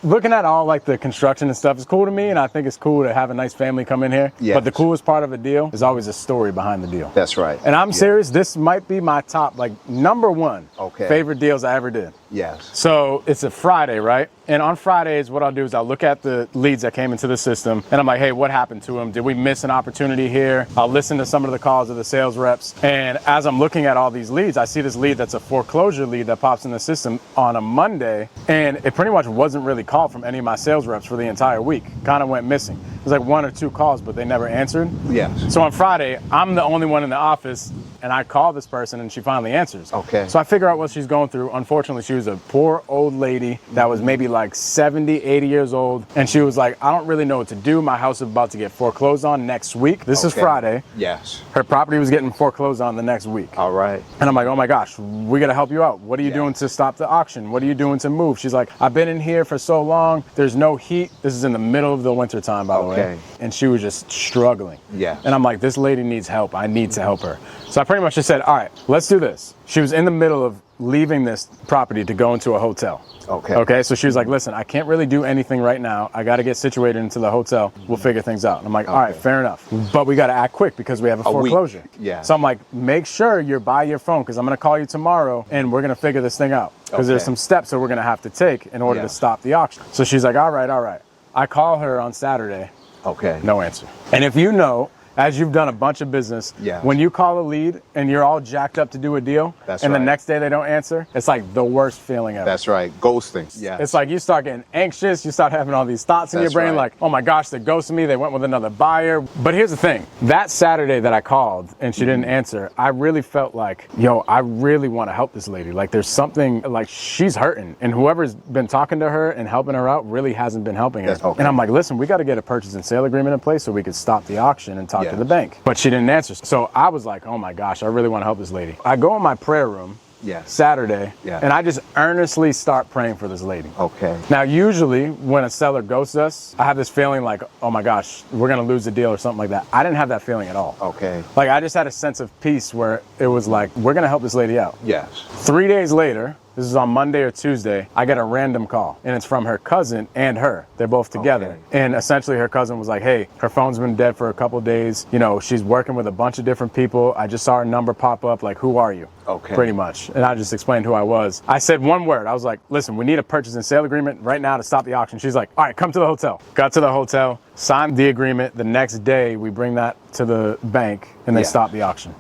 Looking at all like the construction and stuff is cool to me, and I think it's cool to have a nice family come in here. Yes. But the coolest part of a deal is always a story behind the deal. That's right. And I'm serious, this might be my top, like #1 favorite deals I ever did. Yes. So it's a Friday, right? And on Fridays, what I'll do is I'll look at the leads that came into the system, and I'm like, hey, what happened to them? Did we miss an opportunity here? I'll listen to some of the calls of the sales reps. And as I'm looking at all these leads, I see this lead that's a foreclosure lead that pops in the system on a Monday. And it pretty much wasn't really called from any of my sales reps for the entire week. Kind of went missing. It was like 1 or 2 calls, but they never answered. Yes. So on Friday, I'm the only one in the office, and I call this person, and she finally answers. Okay. So I figure out what she's going through. Unfortunately, she was a poor old lady that was maybe like 70, 80 years old. And she was like, I don't really know what to do. My house is about to get foreclosed on next week. This is Friday. Yes. Her property was getting foreclosed on the next week. All right. And I'm like, oh my gosh, we got to help you out. What are you doing to stop the auction? What are you doing to move? She's like, I've been in here for so long. There's no heat. This is in the middle of the winter time, by the way. And she was just struggling. Yeah. And I'm like, this lady needs help. I need to help her. So I pretty much just said, all right, let's do this. She was in the middle of leaving this property to go into a hotel. Okay. So she was like, listen, I can't really do anything right now. I got to get situated into the hotel. We'll figure things out. And I'm like, all right, fair enough. But we got to act quick because we have a foreclosure. Yeah. So I'm like, make sure you're by your phone because I'm going to call you tomorrow and we're going to figure this thing out. Because there's some steps that we're going to have to take in order to stop the auction. So she's like, all right. I call her on Saturday. Okay. No answer. And if you know, as you've done a bunch of business, when you call a lead and you're all jacked up to do a deal, the next day they don't answer, it's like the worst feeling ever. That's right. Ghosting. Yeah. It's like you start getting anxious, you start having all these thoughts in your brain like, oh my gosh, they're ghosting me, they went with another buyer. But here's the thing, that Saturday that I called and she didn't answer, I really felt like, yo, I really want to help this lady. Like there's something, like she's hurting and whoever's been talking to her and helping her out really hasn't been helping her. And I'm like, listen, we got to get a purchase and sale agreement in place so we could stop the auction and talk to the bank. But she didn't answer. So I was like, oh my gosh, I really want to help this lady. I go in my prayer room Saturday and I just earnestly start praying for this lady. Okay. Now, usually when a seller ghosts us, I have this feeling like, oh my gosh, we're going to lose the deal or something like that. I didn't have that feeling at all. Okay. Like I just had a sense of peace where it was like, we're going to help this lady out. Yes. 3 days later, this is on Monday or Tuesday, I get a random call and it's from her cousin and her. They're both together. And essentially her cousin was like, hey, her phone's been dead for a couple days. You know, she's working with a bunch of different people. I just saw her number pop up. Like, who are you? Okay. Pretty much. And I just explained who I was. I said one word. I was like, listen, we need a purchase and sale agreement right now to stop the auction. She's like, all right, come to the hotel. Got to the hotel, signed the agreement. The next day we bring that to the bank and they stop the auction.